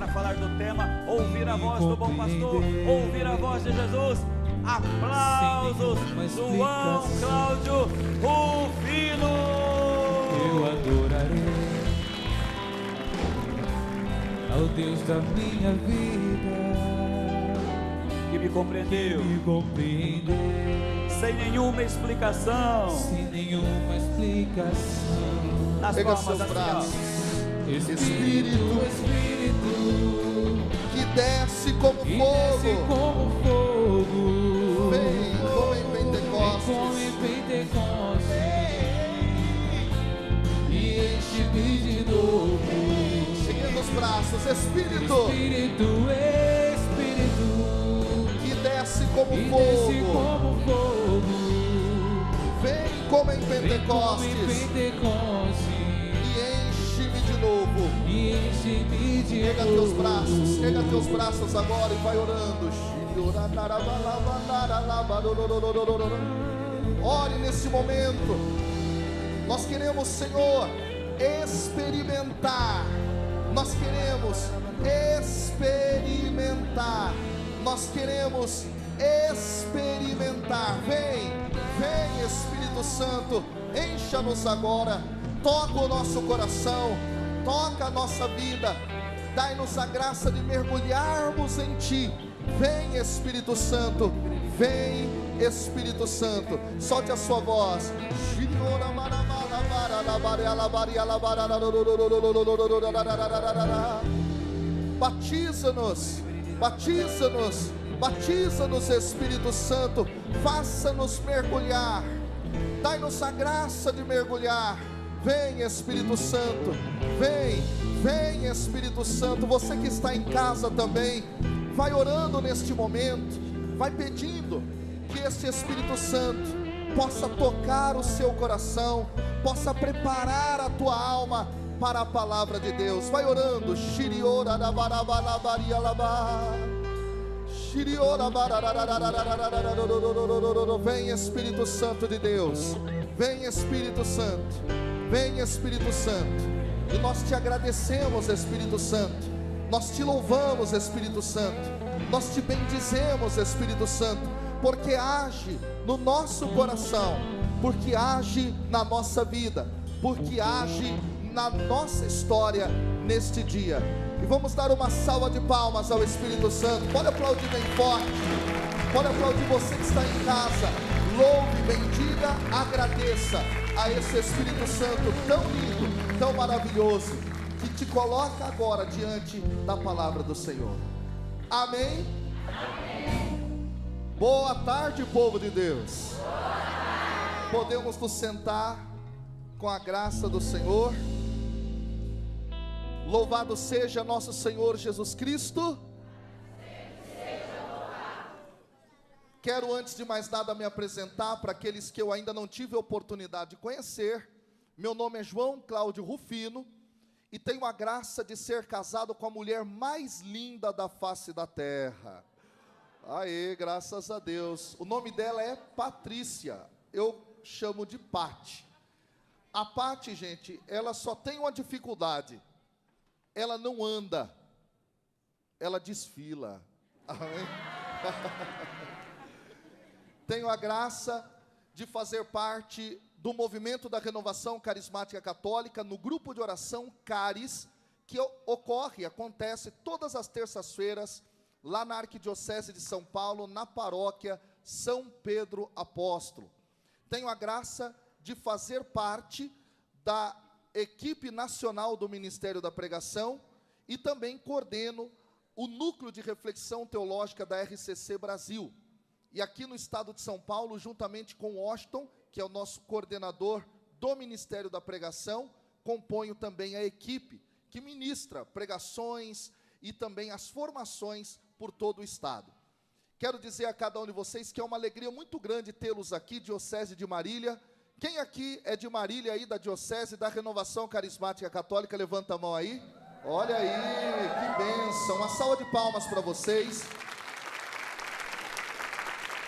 para falar do tema, ouvir a voz do bom pastor, ouvir a voz de Jesus. Aplausos, João Cláudio Rufino. Eu adorarei ao Deus da minha vida, que me compreendeu, sem nenhuma explicação, nas Pega palmas seus assim, braços. ó. Espírito que desce como fogo, vem como em Pentecostes, e enche-me de novo. seguindo os braços. Espírito que desce como fogo, vem como em Pentecostes e enche-me de novo. Pega teus braços agora e vai orando. Ore nesse momento. Nós queremos, Senhor, experimentar. Nós queremos experimentar. Nós queremos experimentar. Vem Espírito Santo, encha-nos agora. Toca o nosso coração, toca a nossa vida. Dai-nos a graça de mergulharmos em Ti. Vem Espírito Santo, vem Espírito Santo. Solte a sua voz. Batiza-nos, batiza-nos, batiza-nos, Espírito Santo. Faça-nos mergulhar. Dai-nos a graça de mergulhar. Vem Espírito Santo, vem Espírito Santo. Você que está em casa também, vai orando neste momento, vai pedindo que este Espírito Santo possa tocar o seu coração, possa preparar a tua alma para a palavra de Deus. Vai orando. Vem Espírito Santo de Deus, vem Espírito Santo, vem Espírito Santo. E nós te agradecemos, Espírito Santo. Nós te louvamos, Espírito Santo. Nós te bendizemos, Espírito Santo, porque age no nosso coração, porque age na nossa vida, porque age na nossa história neste dia. E vamos dar uma salva de palmas ao Espírito Santo. Pode aplaudir bem forte. Pode aplaudir você que está em casa. Louve, bendiga, agradeça a esse Espírito Santo tão lindo, tão maravilhoso, que te coloca agora diante da palavra do Senhor. Amém? Amém. Boa tarde, povo de Deus. Podemos nos sentar com a graça do Senhor. Louvado seja nosso Senhor Jesus Cristo. Quero, antes de mais nada, me apresentar para aqueles que eu ainda não tive a oportunidade de conhecer. Meu nome é João Cláudio Rufino e tenho a graça de ser casado com a mulher mais linda da face da terra. Aê, graças a Deus. O nome dela é Patrícia. Eu chamo de Pati. A Pati, gente, ela só tem uma dificuldade. Ela não anda, ela desfila. Amém? Tenho a graça de fazer parte do movimento da Renovação Carismática Católica, no grupo de oração Caris, que acontece todas as terças-feiras, lá na Arquidiocese de São Paulo, na paróquia São Pedro Apóstolo. Tenho a graça de fazer parte da equipe nacional do Ministério da Pregação e também coordeno o núcleo de reflexão teológica da RCC Brasil. E aqui no estado de São Paulo, juntamente com Washington, que é o nosso coordenador do Ministério da Pregação, componho também a equipe que ministra pregações e também as formações por todo o estado. Quero dizer a cada um de vocês que é uma alegria muito grande tê-los aqui, Diocese de Marília. Quem aqui é de Marília aí, da Diocese da Renovação Carismática Católica? Levanta a mão aí. Olha aí, que bênção. Uma salva de palmas para vocês.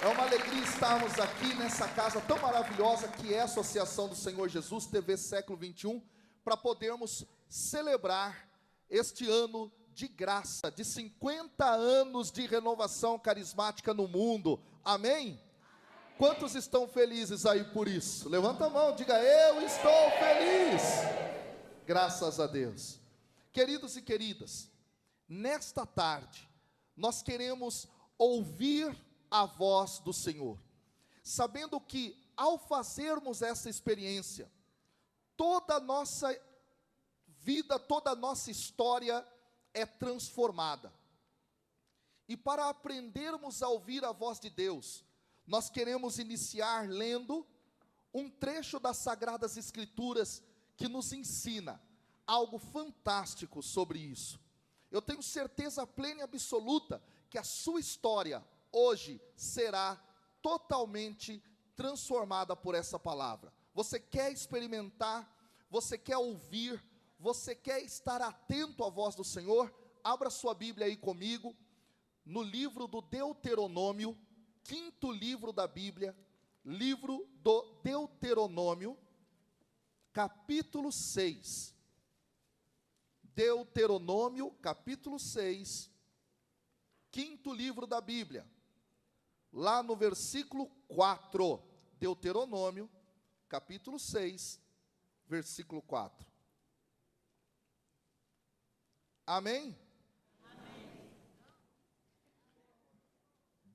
É uma alegria estarmos aqui nessa casa tão maravilhosa que é a Associação do Senhor Jesus, TV Século XXI, para podermos celebrar este ano de graça, de 50 anos de renovação carismática no mundo. Amém? Quantos estão felizes aí por isso? Levanta a mão, diga: eu estou feliz. Graças a Deus. Queridos e queridas, nesta tarde, nós queremos ouvir a voz do Senhor, sabendo que ao fazermos essa experiência, toda a nossa vida, toda a nossa história é transformada. E para aprendermos a ouvir a voz de Deus, nós queremos iniciar lendo um trecho das Sagradas Escrituras que nos ensina algo fantástico sobre isso. Eu tenho certeza plena e absoluta que a sua história hoje será totalmente transformada por essa palavra. Você quer experimentar, você quer ouvir, você quer estar atento à voz do Senhor? Abra sua Bíblia aí comigo, no livro do Deuteronômio, 5º livro da Bíblia, livro do Deuteronômio, capítulo 6. Deuteronômio, capítulo 6, 5º livro da Bíblia, lá no versículo 4. Deuteronômio, capítulo 6, versículo 4. Amém?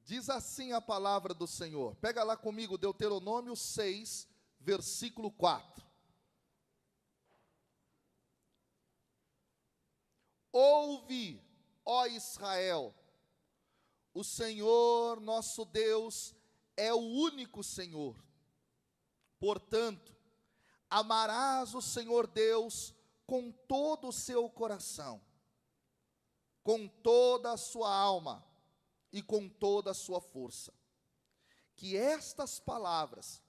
Diz assim a palavra do Senhor. Pega lá comigo, Deuteronômio 6, versículo 4. Ouve, ó Israel, o Senhor nosso Deus é o único Senhor. Portanto, amarás o Senhor Deus com todo o seu coração, com toda a sua alma e com toda a sua força. Que estas palavras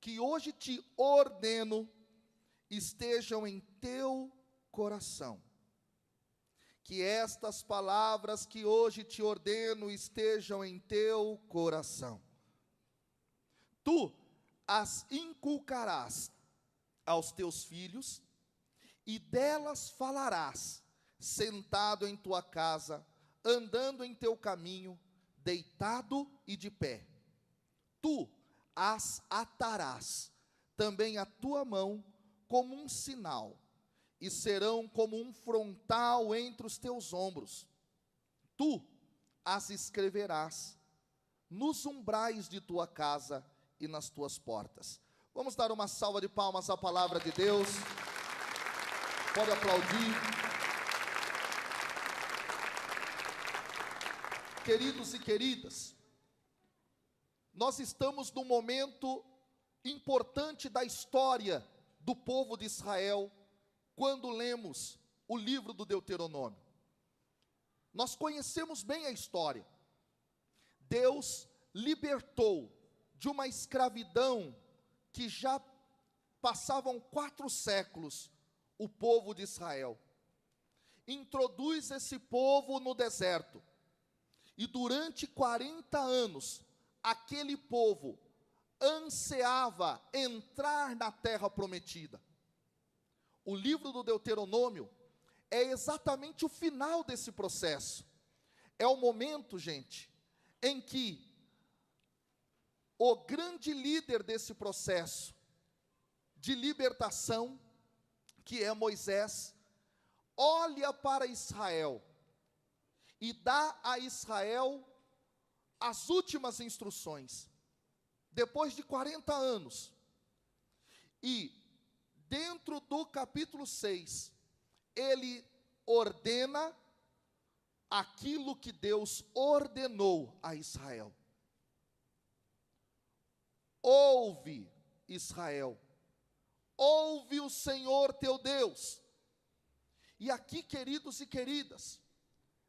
que hoje te ordeno estejam em teu coração. Que estas palavras que hoje te ordeno estejam em teu coração. Tu as inculcarás aos teus filhos, e delas falarás, sentado em tua casa, andando em teu caminho, deitado e de pé. Tu as atarás também à tua mão como um sinal, e serão como um frontal entre os teus ombros. Tu as escreverás nos umbrais de tua casa e nas tuas portas. Vamos dar uma salva de palmas à palavra de Deus. Pode aplaudir. Queridos e queridas, nós estamos num momento importante da história do povo de Israel, quando lemos o livro do Deuteronômio. Nós conhecemos bem a história. Deus libertou de uma escravidão que já passavam 4 séculos o povo de Israel. Introduz esse povo no deserto. E durante 40 anos, aquele povo ansiava entrar na terra prometida. O livro do Deuteronômio é exatamente o final desse processo. É o momento, gente, em que o grande líder desse processo de libertação, que é Moisés, olha para Israel e dá a Israel as últimas instruções, depois de 40 anos. E dentro do capítulo 6, ele ordena aquilo que Deus ordenou a Israel. Ouve, Israel, ouve o Senhor teu Deus. E aqui, queridos e queridas,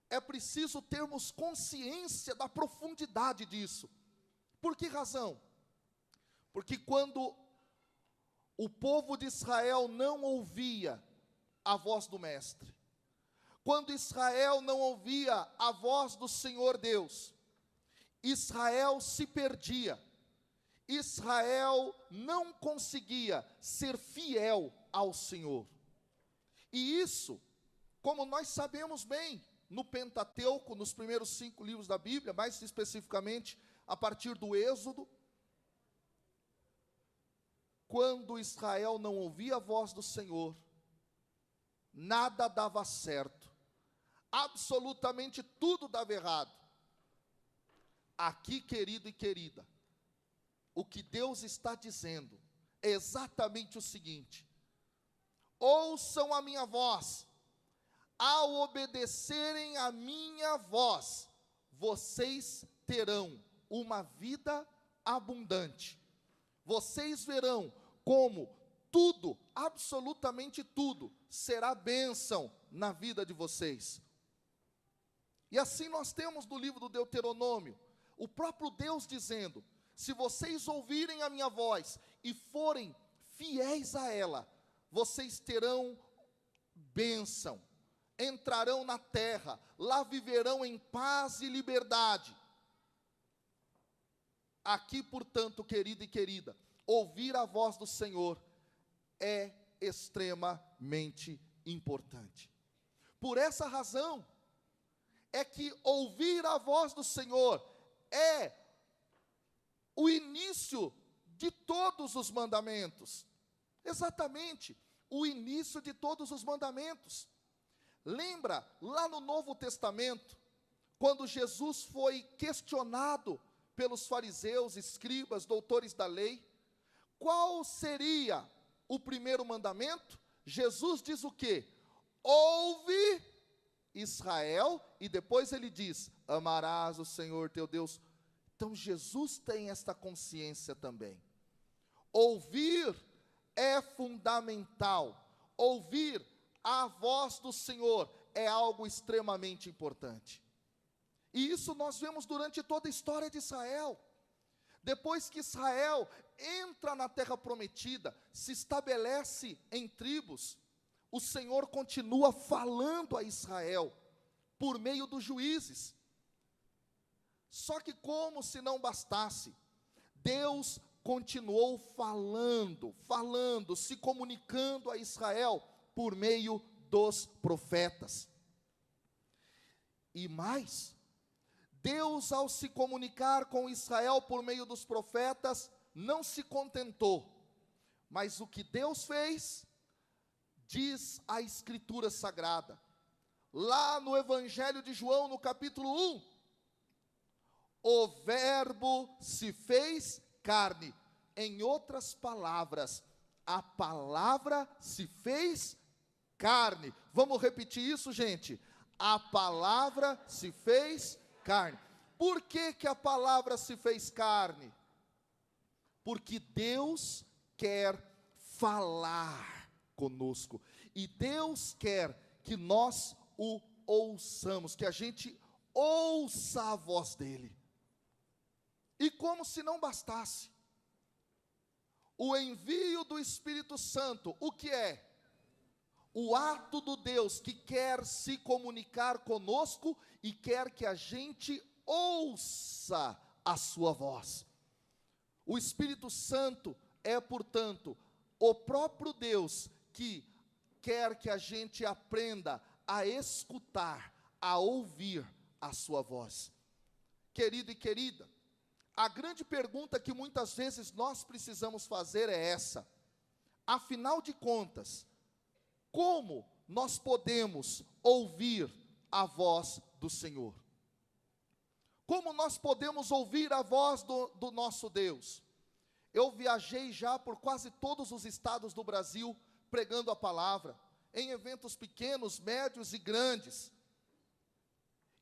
é preciso termos consciência da profundidade disso. Por que razão? Porque quando o povo de Israel não ouvia a voz do Mestre, quando Israel não ouvia a voz do Senhor Deus, Israel se perdia. Israel não conseguia ser fiel ao Senhor. E isso como nós sabemos bem, no Pentateuco, nos primeiros 5 livros da Bíblia, mais especificamente a partir do Êxodo, quando Israel não ouvia a voz do Senhor, nada dava certo, absolutamente tudo dava errado. Aqui, querido e querida, o que Deus está dizendo é exatamente o seguinte: ouçam a minha voz. Ao obedecerem a minha voz, vocês terão uma vida abundante. Vocês verão como tudo, absolutamente tudo, será bênção na vida de vocês. E assim nós temos no livro do Deuteronômio, o próprio Deus dizendo: se vocês ouvirem a minha voz e forem fiéis a ela, vocês terão bênção. Entrarão na terra, lá viverão em paz e liberdade. Aqui, portanto, querido e querida, ouvir a voz do Senhor é extremamente importante. Por essa razão, é que ouvir a voz do Senhor é o início de todos os mandamentos. Exatamente, o início de todos os mandamentos. Lembra, lá no Novo Testamento, quando Jesus foi questionado pelos fariseus, escribas, doutores da lei, qual seria o primeiro mandamento? Jesus diz o quê? Ouve, Israel, e depois ele diz: amarás o Senhor teu Deus. Então Jesus tem esta consciência também. Ouvir é fundamental. Ouvir a voz do Senhor é algo extremamente importante. E isso nós vemos durante toda a história de Israel. Depois que Israel entra na terra prometida, se estabelece em tribos, o Senhor continua falando a Israel por meio dos juízes. Só que, como se não bastasse, Deus continuou falando, se comunicando a Israel por meio dos profetas. E mais, Deus, ao se comunicar com Israel por meio dos profetas, não se contentou, mas o que Deus fez, diz a Escritura Sagrada, lá no Evangelho de João, no capítulo 1, o Verbo se fez carne. Em outras palavras, a palavra se fez carne. Vamos repetir isso, gente? A palavra se fez carne. Por que que a palavra se fez carne? Porque Deus quer falar conosco. E Deus quer que nós o ouçamos, que a gente ouça a voz dele. E como se não bastasse, o envio do Espírito Santo, o que é? O ato do Deus que quer se comunicar conosco e quer que a gente ouça a sua voz. O Espírito Santo é, portanto, o próprio Deus que quer que a gente aprenda a escutar, a ouvir a sua voz. Querido e querida, a grande pergunta que muitas vezes nós precisamos fazer é essa: afinal de contas, como nós podemos ouvir a voz do Senhor? Como nós podemos ouvir a voz do nosso Deus? Eu viajei já por quase todos os estados do Brasil, pregando a palavra, em eventos pequenos, médios e grandes.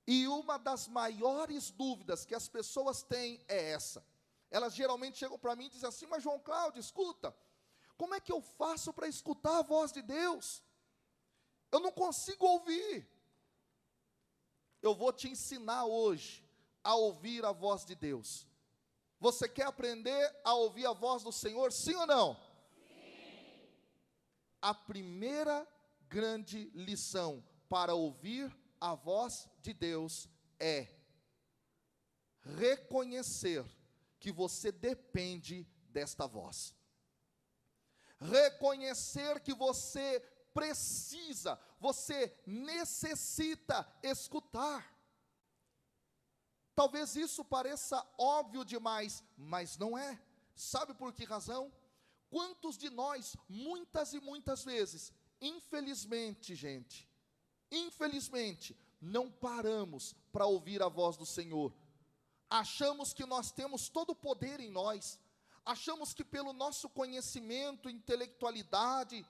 E uma das maiores dúvidas que as pessoas têm é essa. Elas geralmente chegam para mim e dizem assim: mas João Cláudio, escuta, como é que eu faço para escutar a voz de Deus? Eu não consigo ouvir. Eu vou te ensinar hoje a ouvir a voz de Deus. Você quer aprender a ouvir a voz do Senhor, sim ou não? Sim. A primeira grande lição para ouvir a voz de Deus é reconhecer que você depende desta voz. Reconhecer que você precisa, você necessita escutar. Talvez isso pareça óbvio demais, mas não é. Sabe por que razão? Quantos de nós, muitas e muitas vezes, infelizmente, gente, infelizmente, não paramos para ouvir a voz do Senhor. Achamos que nós temos todo o poder em nós, achamos que pelo nosso conhecimento, intelectualidade,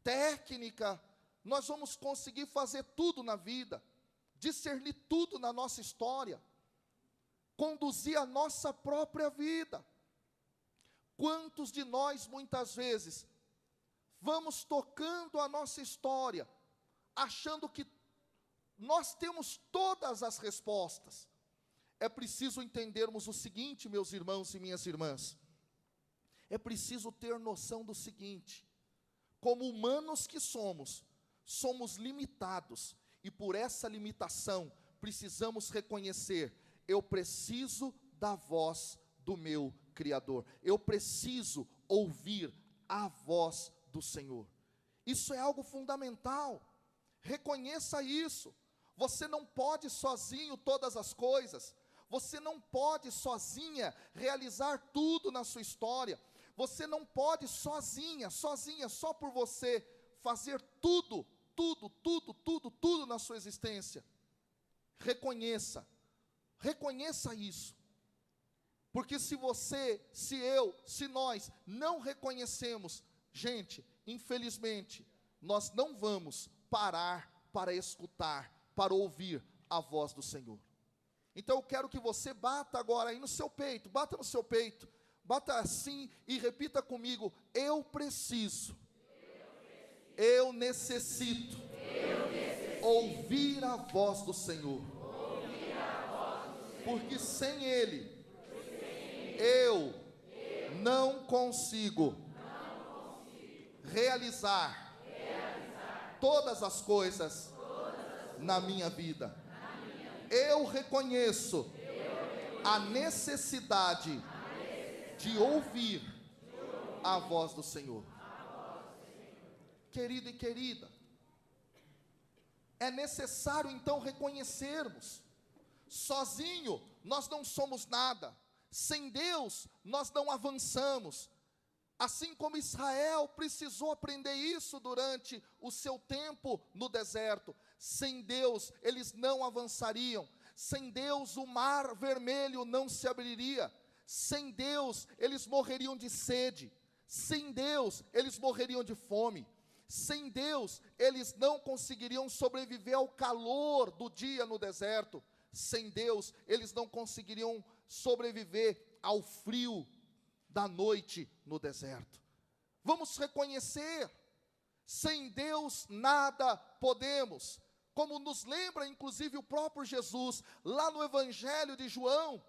técnica, nós vamos conseguir fazer tudo na vida, discernir tudo na nossa história, conduzir a nossa própria vida. Quantos de nós, muitas vezes, vamos tocando a nossa história, achando que nós temos todas as respostas? É preciso entendermos o seguinte, meus irmãos e minhas irmãs, é preciso ter noção do seguinte: como humanos que somos, somos limitados, e por essa limitação, precisamos reconhecer, eu preciso da voz do meu Criador, eu preciso ouvir a voz do Senhor. Isso é algo fundamental, reconheça isso. Você não pode sozinho todas as coisas, você não pode sozinha realizar tudo na sua história, você não pode sozinha, só por você, fazer tudo na sua existência. Reconheça isso, porque se você, se eu, se nós não reconhecemos, gente, infelizmente, nós não vamos parar para escutar, para ouvir a voz do Senhor. Então eu quero que você bata agora aí no seu peito, bata no seu peito, bata assim e repita comigo: eu preciso, eu necessito ouvir a voz do Senhor, porque sem Ele, eu não consigo realizar todas as coisas na minha vida. Eu reconheço a necessidade de ouvir a voz do Senhor. Querido e querida, é necessário então reconhecermos, sozinho nós não somos nada, sem Deus nós não avançamos. Assim como Israel precisou aprender isso durante o seu tempo no deserto, sem Deus eles não avançariam, sem Deus o mar vermelho não se abriria, sem Deus eles morreriam de sede, sem Deus eles morreriam de fome, sem Deus eles não conseguiriam sobreviver ao calor do dia no deserto, sem Deus eles não conseguiriam sobreviver ao frio da noite no deserto. Vamos reconhecer, sem Deus nada podemos, como nos lembra inclusive o próprio Jesus, lá no Evangelho de João: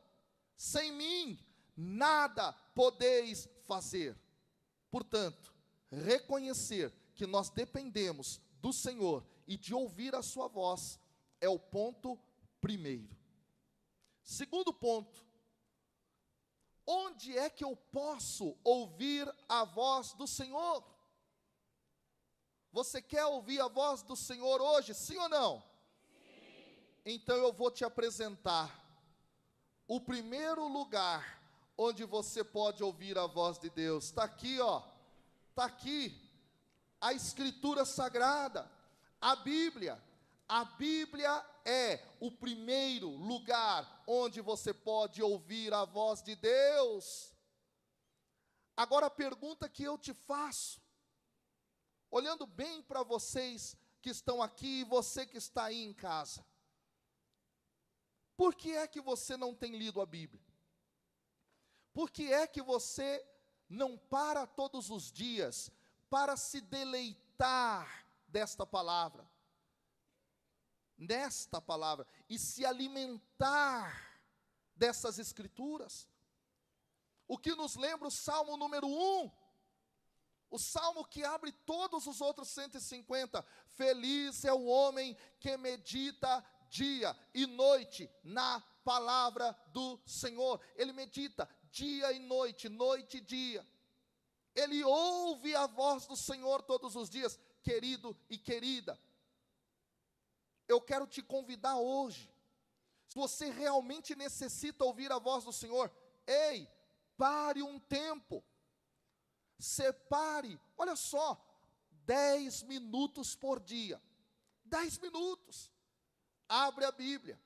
sem mim nada podeis fazer. Portanto, reconhecer que nós dependemos do Senhor e de ouvir a sua voz é o ponto primeiro. Segundo ponto: onde é que eu posso ouvir a voz do Senhor? Você quer ouvir a voz do Senhor hoje, sim ou não? Sim. Então eu vou te apresentar o primeiro lugar onde você pode ouvir a voz de Deus. Está aqui, ó. Está aqui a Escritura Sagrada, a Bíblia. A Bíblia é o primeiro lugar onde você pode ouvir a voz de Deus. Agora a pergunta que eu te faço, olhando bem para vocês que estão aqui e você que está aí em casa: por que é que você não tem lido a Bíblia? Por que é que você não para todos os dias para se deleitar desta palavra? Nesta palavra, e se alimentar dessas Escrituras? O que nos lembra o Salmo número 1, o Salmo que abre todos os outros 150, feliz é o homem que medita dia e noite na palavra do Senhor. Ele medita dia e noite e dia, ele ouve a voz do Senhor todos os dias. querido e querida, eu quero te convidar hoje, se você realmente necessita ouvir a voz do Senhor, ei, pare um tempo, separe, olha só, 10 minutos por dia, 10 minutos, abre a Bíblia,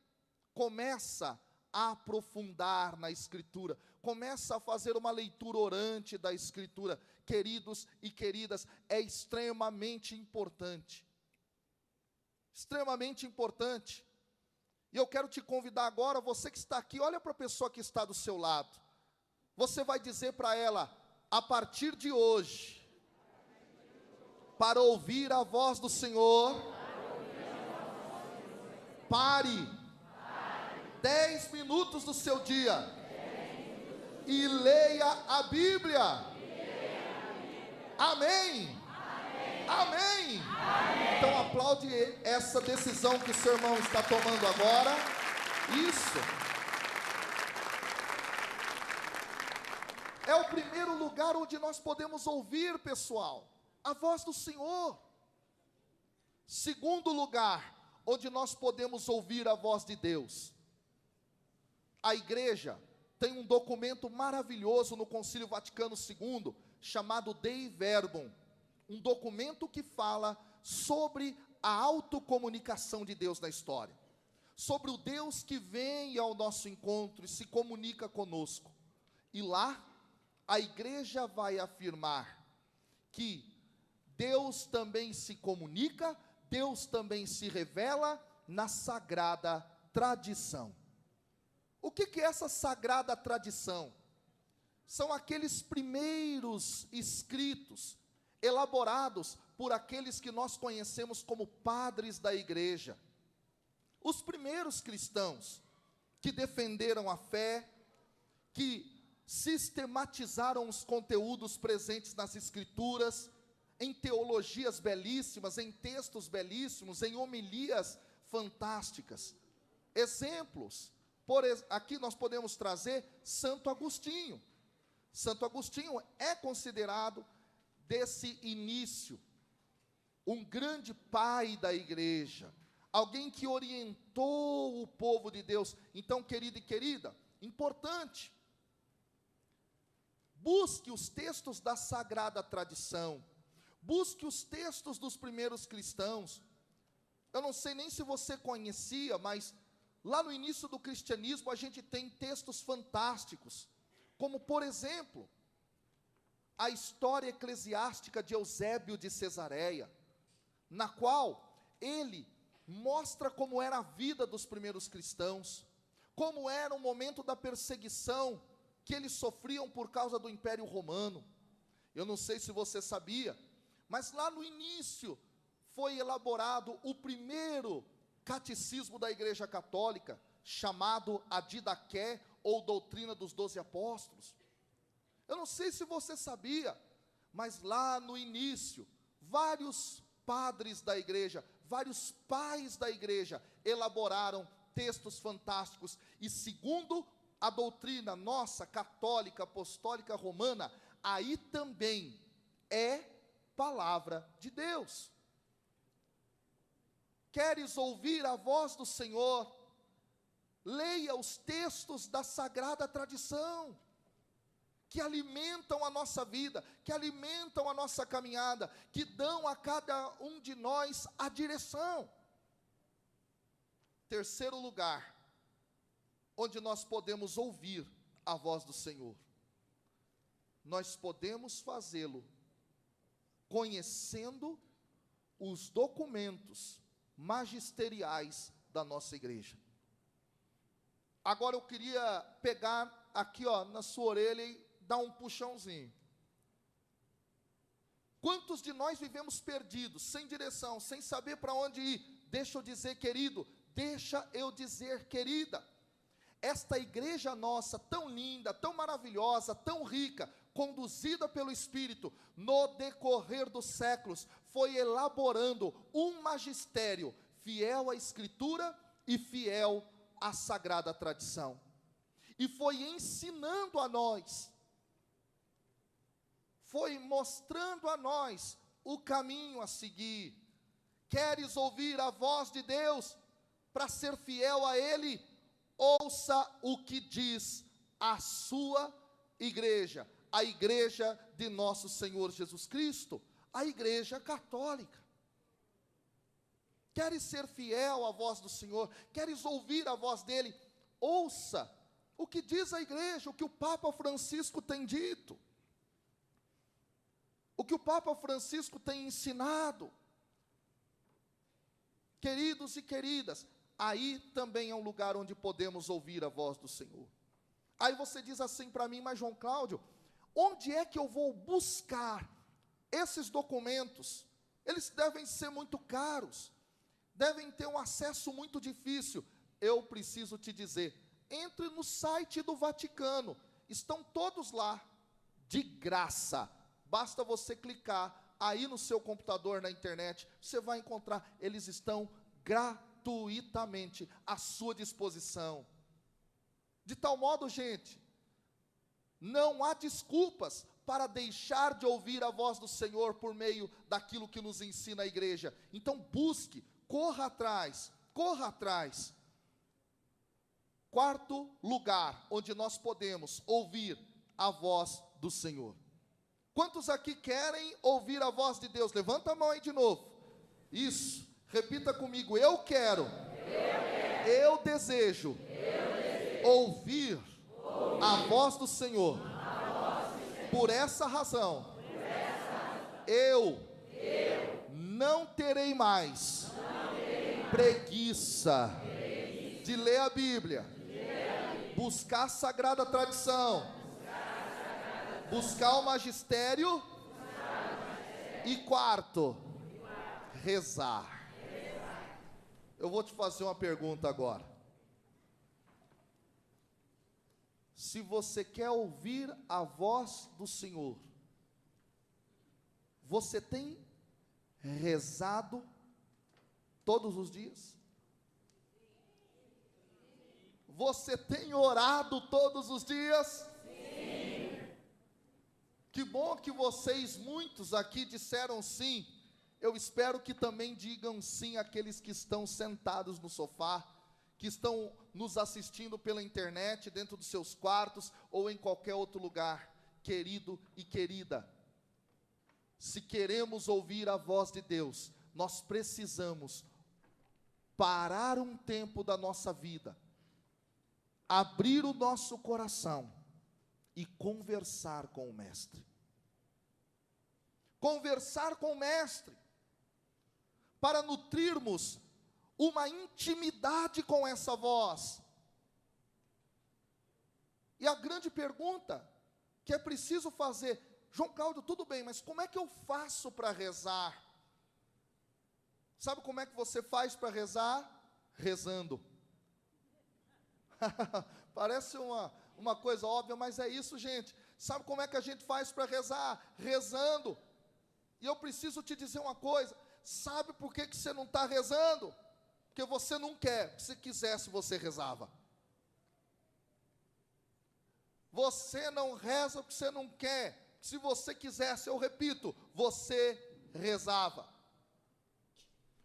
começa a aprofundar na Escritura, começa a fazer uma leitura orante da Escritura, queridos e queridas, é extremamente importante, e eu quero te convidar agora, você que está aqui, olha para a pessoa que está do seu lado, você vai dizer para ela, a partir de hoje, para ouvir a voz do Senhor, pare 10 minutos do seu dia e leia a Bíblia. Amém? Amém? Então aplaude essa decisão que o seu irmão está tomando agora. Isso. É o primeiro lugar onde nós podemos ouvir, pessoal, a voz do Senhor. Segundo lugar, onde nós podemos ouvir a voz de Deus. A igreja tem um documento maravilhoso no Concílio Vaticano II, chamado Dei Verbum, um documento que fala sobre a autocomunicação de Deus na história, sobre o Deus que vem ao nosso encontro e se comunica conosco. E lá, a igreja vai afirmar que Deus também se comunica, Deus também se revela na sagrada tradição. O que é essa sagrada tradição? São aqueles primeiros escritos, elaborados por aqueles que nós conhecemos como padres da igreja. Os primeiros cristãos que defenderam a fé, que sistematizaram os conteúdos presentes nas escrituras, em teologias belíssimas, em textos belíssimos, em homilias fantásticas. Exemplos, aqui nós podemos trazer Santo Agostinho. Santo Agostinho é considerado, desse início, um grande pai da igreja, alguém que orientou o povo de Deus. Então, querido e querida, importante, busque os textos da sagrada tradição, busque os textos dos primeiros cristãos. Eu não sei nem se você conhecia, mas lá no início do cristianismo a gente tem textos fantásticos, como por exemplo, a história eclesiástica de Eusébio de Cesareia, na qual ele mostra como era a vida dos primeiros cristãos, como era o momento da perseguição que eles sofriam por causa do Império Romano. Eu não sei se você sabia, mas lá no início foi elaborado o primeiro catecismo da Igreja Católica, chamado a Didaqué, ou Doutrina dos 12 Apóstolos. Eu não sei se você sabia, mas lá no início, vários padres da igreja, vários pais da igreja, elaboraram textos fantásticos, e segundo a doutrina nossa, católica, apostólica, romana, aí também é palavra de Deus. Queres ouvir a voz do Senhor? Leia os textos da sagrada tradição, que alimentam a nossa vida, que alimentam a nossa caminhada, que dão a cada um de nós a direção. Terceiro lugar, onde nós podemos ouvir a voz do Senhor, nós podemos fazê-lo conhecendo os documentos magisteriais da nossa igreja. Agora eu queria pegar aqui, na sua orelha e dar um puxãozinho. Quantos de nós vivemos perdidos, sem direção, sem saber para onde ir? Deixa eu dizer, querido, deixa eu dizer, querida, esta igreja nossa, tão linda, tão maravilhosa, tão rica, conduzida pelo Espírito, no decorrer dos séculos, foi elaborando um magistério fiel à Escritura e fiel à sagrada tradição, e foi ensinando a nós, foi mostrando a nós o caminho a seguir? Queres ouvir a voz de Deus para ser fiel a Ele? Ouça o que diz a sua igreja, a igreja de nosso Senhor Jesus Cristo, a igreja católica. Queres ser fiel à voz do Senhor? Queres ouvir a voz dEle? Ouça o que diz a igreja, o que o Papa Francisco tem dito, o que o Papa Francisco tem ensinado. Queridos e queridas, aí também é um lugar onde podemos ouvir a voz do Senhor. Aí você diz assim para mim: mas João Cláudio, onde é que eu vou buscar esses documentos? Eles devem ser muito caros, devem ter um acesso muito difícil. Eu preciso te dizer, entre no site do Vaticano, estão todos lá, de graça. Basta você clicar aí no seu computador, na internet, você vai encontrar, eles estão gratuitamente à sua disposição. De tal modo, gente, não há desculpas para deixar de ouvir a voz do Senhor por meio daquilo que nos ensina a igreja. Então busque, corra atrás, corra atrás. Quarto lugar onde nós podemos ouvir a voz do Senhor. Quantos aqui querem ouvir a voz de Deus? Levanta a mão aí de novo. Isso, repita comigo: eu quero, eu desejo ouvir a voz do Senhor. Por essa razão, eu não terei mais preguiça de ler a Bíblia, buscar a sagrada tradição, buscar o magistério e quarto, rezar. Eu vou te fazer uma pergunta agora. Se você quer ouvir a voz do Senhor, você tem rezado todos os dias? Você tem orado todos os dias? Sim. Que bom que vocês, muitos aqui, disseram sim. Eu espero que também digam sim aqueles que estão sentados no sofá, que estão nos assistindo pela internet, dentro dos seus quartos ou em qualquer outro lugar. Querido e querida, se queremos ouvir a voz de Deus, nós precisamos parar um tempo da nossa vida, abrir o nosso coração e conversar com o Mestre. Conversar com o Mestre, para nutrirmos uma intimidade com essa voz. E a grande pergunta que é preciso fazer: João Cláudio, tudo bem, mas como é que eu faço para rezar? Sabe como é que você faz para rezar? Rezando. Parece uma coisa óbvia, mas é isso, gente. Sabe como é que a gente faz para rezar? Rezando. E eu preciso te dizer uma coisa: sabe por que você não está rezando? Porque você não quer. Se quisesse, você rezava. Você não reza porque você não quer. Se você quisesse, eu repito, você rezava.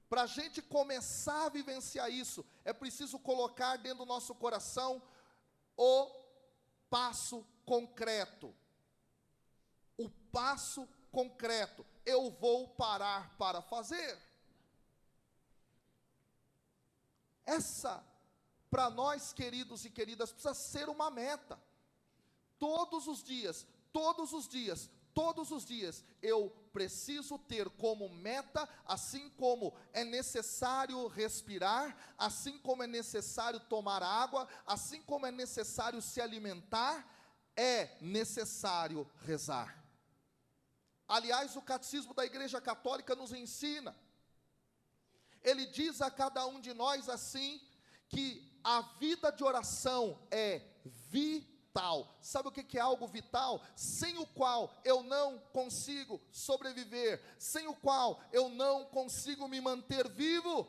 Para a gente começar a vivenciar isso, é preciso colocar dentro do nosso coração o passo concreto. O passo concreto. Eu vou parar para fazer. Essa, para nós, queridos e queridas, precisa ser uma meta. Todos os dias, todos os dias, todos os dias, eu preciso ter como meta, assim como é necessário respirar, assim como é necessário tomar água, assim como é necessário se alimentar, é necessário rezar. Aliás, o catecismo da Igreja Católica nos ensina. Ele diz a cada um de nós assim, que a vida de oração é vital. Sabe o que é algo vital? Sem o qual eu não consigo sobreviver, sem o qual eu não consigo me manter vivo.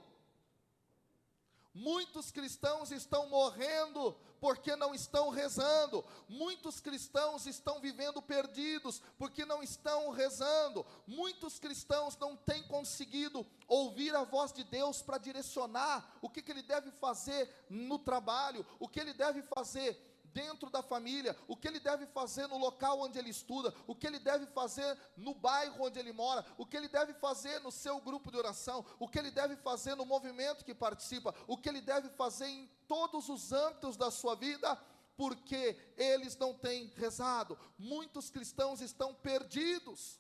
Muitos cristãos estão morrendo porque não estão rezando. Muitos cristãos estão vivendo perdidos porque não estão rezando. Muitos cristãos não têm conseguido ouvir a voz de Deus para direcionar o que ele deve fazer no trabalho, o que ele deve fazer dentro da família, o que ele deve fazer no local onde ele estuda, o que ele deve fazer no bairro onde ele mora, o que ele deve fazer no seu grupo de oração, o que ele deve fazer no movimento que participa, o que ele deve fazer em todos os âmbitos da sua vida, porque eles não têm rezado. Muitos cristãos estão perdidos.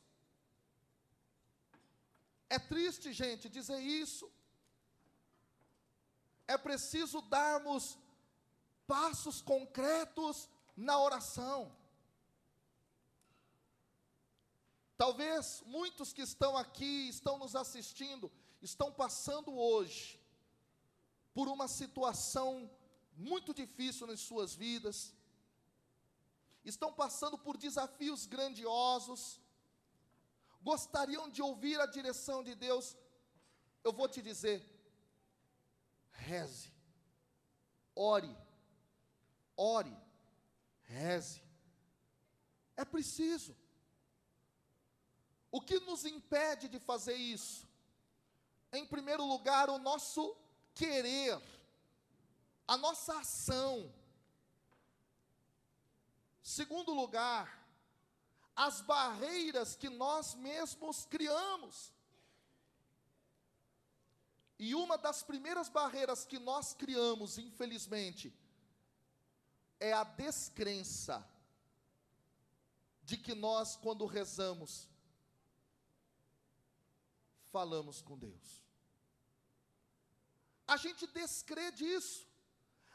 É triste, gente, dizer isso. É preciso darmos passos concretos na oração. Talvez muitos que estão aqui, estão nos assistindo, estão passando hoje por uma situação muito difícil nas suas vidas, estão passando por desafios grandiosos, gostariam de ouvir a direção de Deus. Eu vou te dizer, reze, ore, reze. É preciso. O que nos impede de fazer isso? Em primeiro lugar, o nosso querer, a nossa ação. Segundo lugar, as barreiras que nós mesmos criamos. E uma das primeiras barreiras que nós criamos, infelizmente, é a descrença de que nós, quando rezamos, falamos com Deus. A gente descrê disso.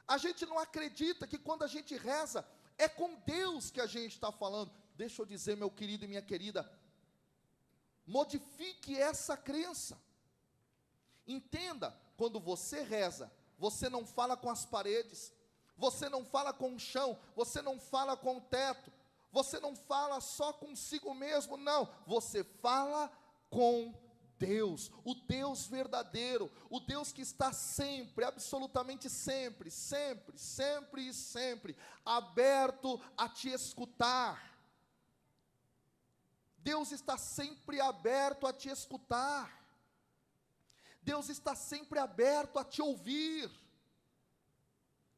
A gente não acredita que quando a gente reza, é com Deus que a gente está falando. Deixa eu dizer, meu querido e minha querida, modifique essa crença. Entenda, quando você reza, você não fala com as paredes, você não fala com o chão, você não fala com o teto, você não fala só consigo mesmo, não, você fala com Deus, o Deus verdadeiro, o Deus que está sempre, absolutamente sempre, sempre, sempre e sempre, aberto a te escutar. Deus está sempre aberto a te escutar. Deus está sempre aberto a te ouvir.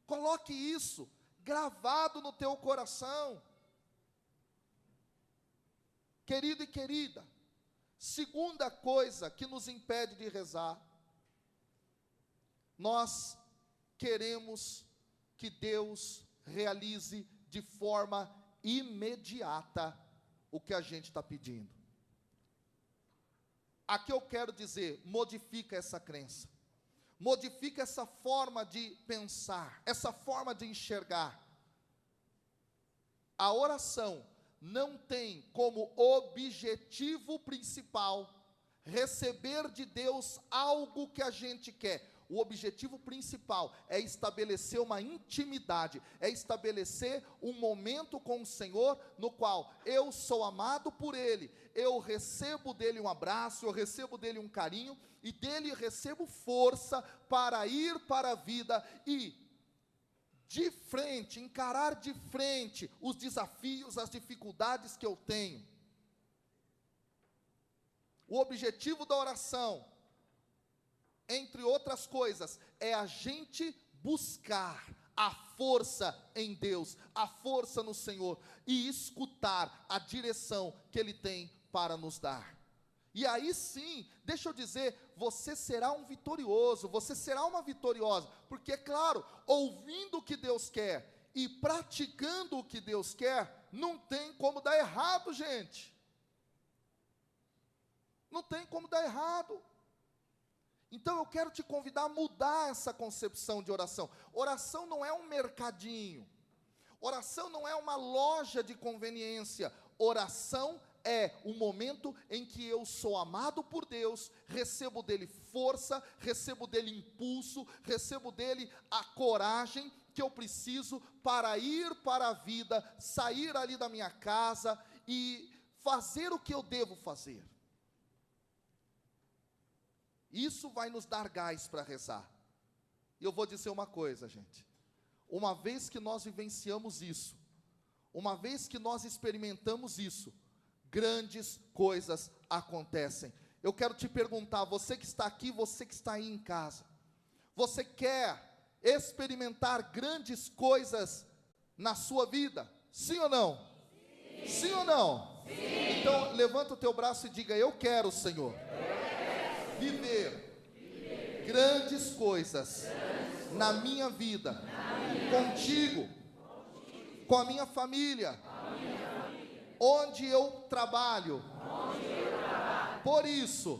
Coloque isso gravado no teu coração. Querido e querida, segunda coisa que nos impede de rezar, nós queremos que Deus realize de forma imediata o que a gente está pedindo. Aqui eu quero dizer, modifica essa crença, modifica essa forma de pensar, essa forma de enxergar. A oração não tem como objetivo principal receber de Deus algo que a gente quer. O objetivo principal é estabelecer uma intimidade, é estabelecer um momento com o Senhor, no qual eu sou amado por Ele, eu recebo dEle um abraço, eu recebo dEle um carinho, e dEle recebo força para ir para a vida e de frente, encarar de frente os desafios, as dificuldades que eu tenho. O objetivo da oração, entre outras coisas, é a gente buscar a força em Deus, a força no Senhor, e escutar a direção que Ele tem para nos dar. E aí sim, deixa eu dizer, você será um vitorioso, você será uma vitoriosa, porque é claro, ouvindo o que Deus quer e praticando o que Deus quer, não tem como dar errado, gente. Não tem como dar errado. Então eu quero te convidar a mudar essa concepção de oração. Oração não é um mercadinho. Oração não é uma loja de conveniência. Oração é um momento em que eu sou amado por Deus, recebo dele força, recebo dele impulso, recebo dele a coragem que eu preciso para ir para a vida, sair ali da minha casa e fazer o que eu devo fazer. Isso vai nos dar gás para rezar. E eu vou dizer uma coisa, gente. Uma vez que nós vivenciamos isso, uma vez que nós experimentamos isso, grandes coisas acontecem. Eu quero te perguntar, você que está aqui, você que está aí em casa, você quer experimentar grandes coisas na sua vida? Sim ou não? Sim, sim ou não? Sim. Então levanta o teu braço e diga: eu quero, Senhor, viver grandes coisas na minha vida, contigo, com a minha família, onde eu trabalho. Por isso,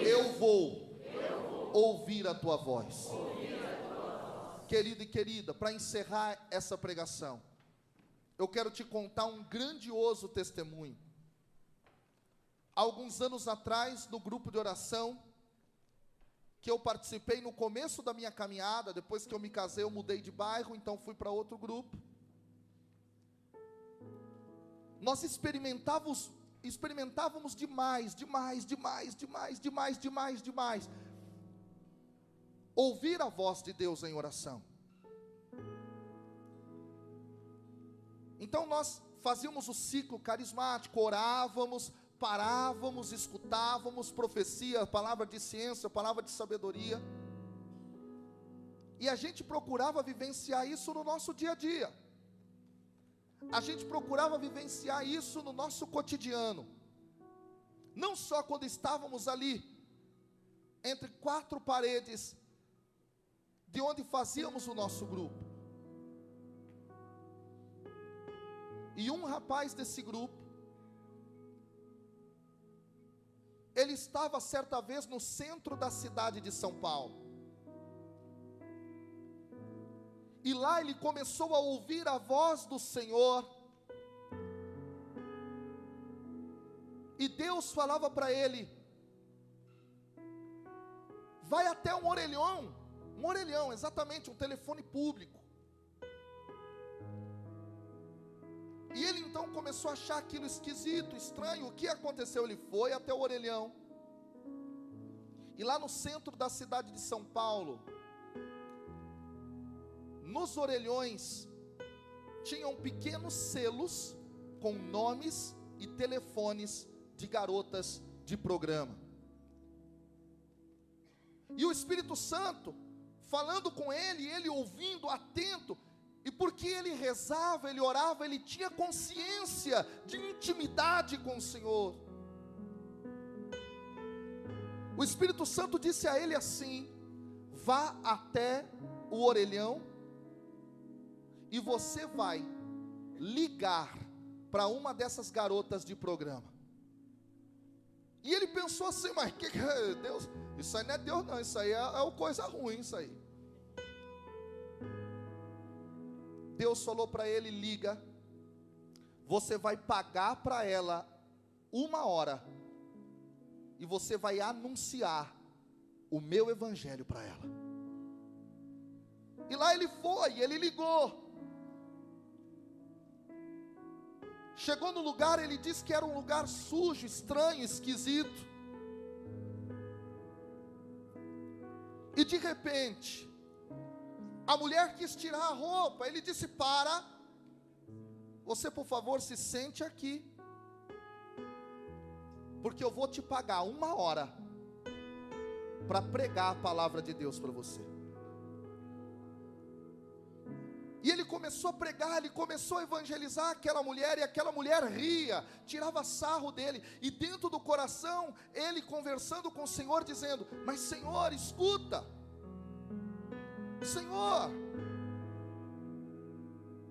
eu vou ouvir a tua voz. Querido e querida, para encerrar essa pregação, eu quero te contar um grandioso testemunho. Alguns anos atrás, no grupo de oração que eu participei no começo da minha caminhada, depois que eu me casei, eu mudei de bairro, então fui para outro grupo. Nós experimentávamos demais, ouvir a voz de Deus em oração. Então nós fazíamos o ciclo carismático, orávamos, parávamos, escutávamos profecia, palavra de ciência, palavra de sabedoria, e a gente procurava vivenciar isso no nosso dia a dia. A gente procurava vivenciar isso no nosso cotidiano, não só quando estávamos ali, entre quatro paredes, de onde fazíamos o nosso grupo. E um rapaz desse grupo, ele estava certa vez no centro da cidade de São Paulo, e lá ele começou a ouvir a voz do Senhor, e Deus falava para ele: vai até um orelhão, exatamente, um telefone público. E ele então começou a achar aquilo esquisito, estranho. O que aconteceu? Ele foi até o orelhão, e lá no centro da cidade de São Paulo, nos orelhões, tinham pequenos selos com nomes e telefones de garotas de programa. E o Espírito Santo falando com ele, ele ouvindo, atento. E porque ele rezava, ele orava, ele tinha consciência de intimidade com o Senhor. O Espírito Santo disse a ele assim: vá até o orelhão e você vai ligar para uma dessas garotas de programa. E ele pensou assim: mas que Deus, isso aí não é Deus não, isso aí é coisa ruim, isso aí. Deus falou para ele: liga, você vai pagar para ela 1 hora, e você vai anunciar o meu evangelho para ela. E lá ele foi, ele ligou. Chegou no lugar, ele disse que era um lugar sujo, estranho, esquisito. E de repente, a mulher quis tirar a roupa. Ele disse: para, você por favor se sente aqui, porque eu vou te pagar 1 hora para pregar a palavra de Deus para você. E ele começou a pregar, ele começou a evangelizar aquela mulher, e aquela mulher ria, tirava sarro dele, e dentro do coração, ele conversando com o Senhor, dizendo: mas Senhor, escuta, Senhor,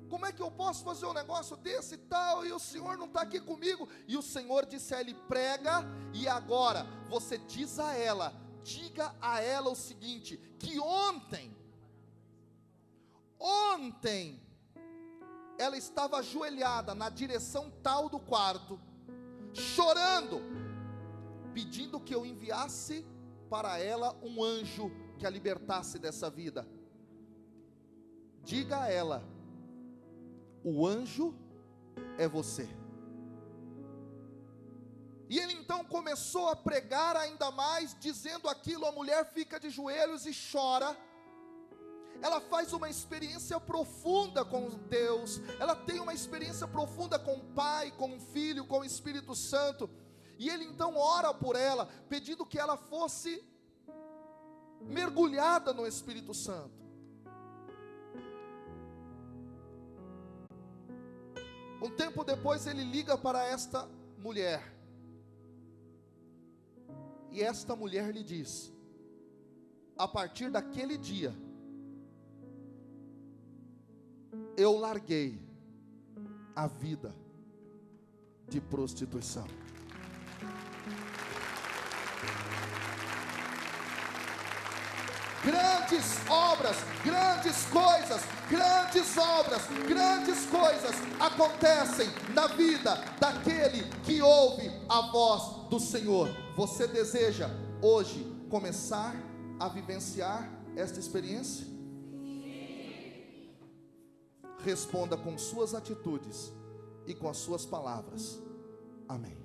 como é que eu posso fazer um negócio desse e tal, e o Senhor não está aqui comigo? E o Senhor disse a ele: prega, e agora você diga a ela o seguinte, que ontem ela estava ajoelhada na direção tal do quarto, chorando, pedindo que eu enviasse para ela um anjo que a libertasse dessa vida. Diga a ela: o anjo é você. E ele então começou a pregar ainda mais, dizendo aquilo. A mulher fica de joelhos e chora. ela faz uma experiência profunda com Deus, ela tem uma experiência profunda com o Pai, com o Filho, com o Espírito Santo, e ele então ora por ela, pedindo que ela fosse mergulhada no Espírito Santo. Um tempo depois ele liga para esta mulher, e esta mulher lhe diz: a partir daquele dia, eu larguei a vida de prostituição. Grandes obras, grandes coisas, grandes coisas acontecem na vida daquele que ouve a voz do Senhor. Você deseja hoje começar a vivenciar esta experiência? Responda com suas atitudes e com as suas palavras. Amém.